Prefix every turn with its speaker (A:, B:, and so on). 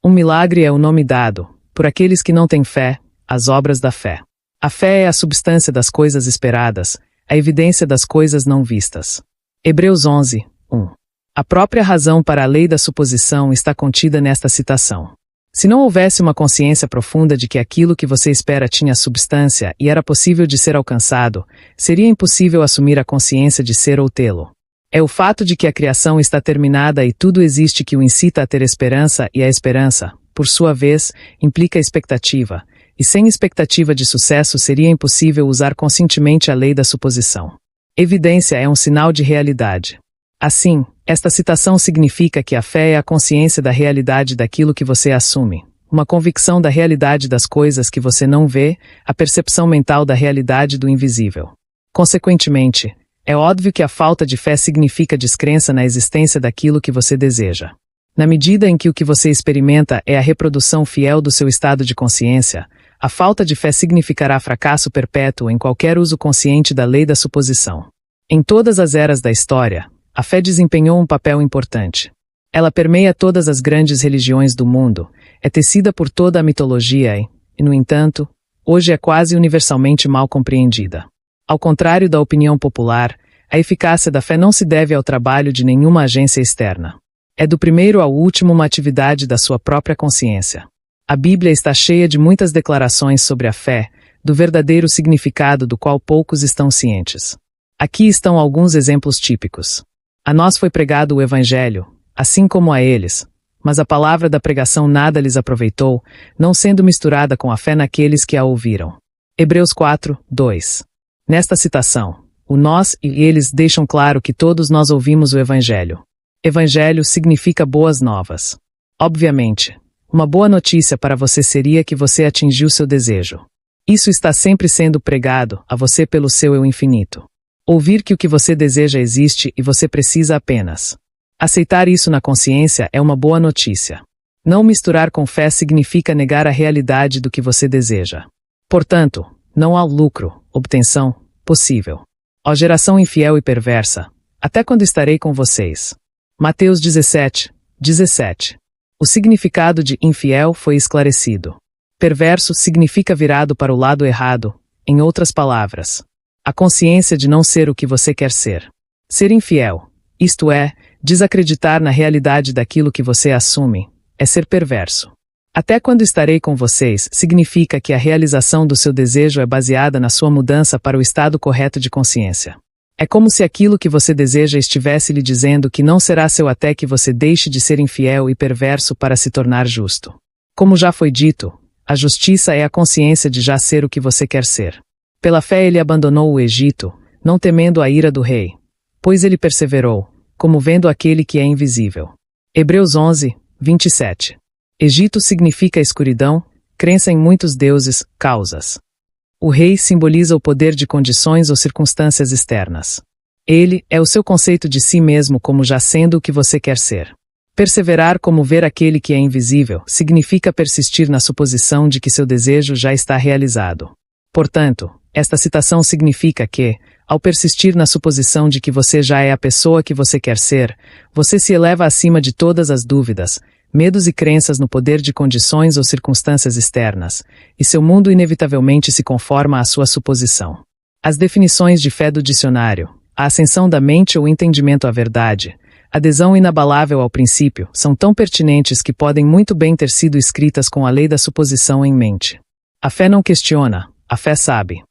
A: Um milagre é o nome dado, por aqueles que não têm fé, às obras da fé. A fé é a substância das coisas esperadas, a evidência das coisas não vistas. Hebreus 11, 1. A própria razão para a lei da suposição está contida nesta citação. Se não houvesse uma consciência profunda de que aquilo que você espera tinha substância e era possível de ser alcançado, seria impossível assumir a consciência de ser ou tê-lo. É o fato de que a criação está terminada e tudo existe que o incita a ter esperança, e a esperança, por sua vez, implica expectativa, e sem expectativa de sucesso seria impossível usar conscientemente a lei da suposição. Evidência é um sinal de realidade. Assim, esta citação significa que a fé é a consciência da realidade daquilo que você assume, uma convicção da realidade das coisas que você não vê, a percepção mental da realidade do invisível. Consequentemente, é óbvio que a falta de fé significa descrença na existência daquilo que você deseja. Na medida em que o que você experimenta é a reprodução fiel do seu estado de consciência, a falta de fé significará fracasso perpétuo em qualquer uso consciente da lei da suposição. Em todas as eras da história, a fé desempenhou um papel importante. Ela permeia todas as grandes religiões do mundo, é tecida por toda a mitologia e, no entanto, hoje é quase universalmente mal compreendida. Ao contrário da opinião popular, a eficácia da fé não se deve ao trabalho de nenhuma agência externa. É do primeiro ao último uma atividade da sua própria consciência. A Bíblia está cheia de muitas declarações sobre a fé, do verdadeiro significado do qual poucos estão cientes. Aqui estão alguns exemplos típicos. A nós foi pregado o Evangelho, assim como a eles, mas a palavra da pregação nada lhes aproveitou, não sendo misturada com a fé naqueles que a ouviram. Hebreus 4, 2. Nesta citação, o nós e eles deixam claro que todos nós ouvimos o Evangelho. Evangelho significa boas novas. Obviamente, uma boa notícia para você seria que você atingiu seu desejo. Isso está sempre sendo pregado a você pelo seu eu infinito. Ouvir que o que você deseja existe e você precisa apenas aceitar isso na consciência é uma boa notícia. Não misturar com fé significa negar a realidade do que você deseja. Portanto, não há lucro, obtenção, possível. Ó geração infiel e perversa, até quando estarei com vocês? Mateus 17, 17. O significado de infiel foi esclarecido. Perverso significa virado para o lado errado, em outras palavras. A consciência de não ser o que você quer ser. Ser infiel, isto é, desacreditar na realidade daquilo que você assume, é ser perverso. Até quando estarei com vocês significa que a realização do seu desejo é baseada na sua mudança para o estado correto de consciência. É como se aquilo que você deseja estivesse lhe dizendo que não será seu até que você deixe de ser infiel e perverso para se tornar justo. Como já foi dito, a justiça é a consciência de já ser o que você quer ser. Pela fé ele abandonou o Egito, não temendo a ira do rei, pois ele perseverou, como vendo aquele que é invisível. Hebreus 11, 27. Egito significa escuridão, crença em muitos deuses, causas. O rei simboliza o poder de condições ou circunstâncias externas. Ele é o seu conceito de si mesmo como já sendo o que você quer ser. Perseverar como ver aquele que é invisível significa persistir na suposição de que seu desejo já está realizado. Portanto, esta citação significa que, ao persistir na suposição de que você já é a pessoa que você quer ser, você se eleva acima de todas as dúvidas, medos e crenças no poder de condições ou circunstâncias externas, e seu mundo inevitavelmente se conforma à sua suposição. As definições de fé do dicionário, a ascensão da mente ou entendimento à verdade, adesão inabalável ao princípio, são tão pertinentes que podem muito bem ter sido escritas com a lei da suposição em mente. A fé não questiona, a fé sabe.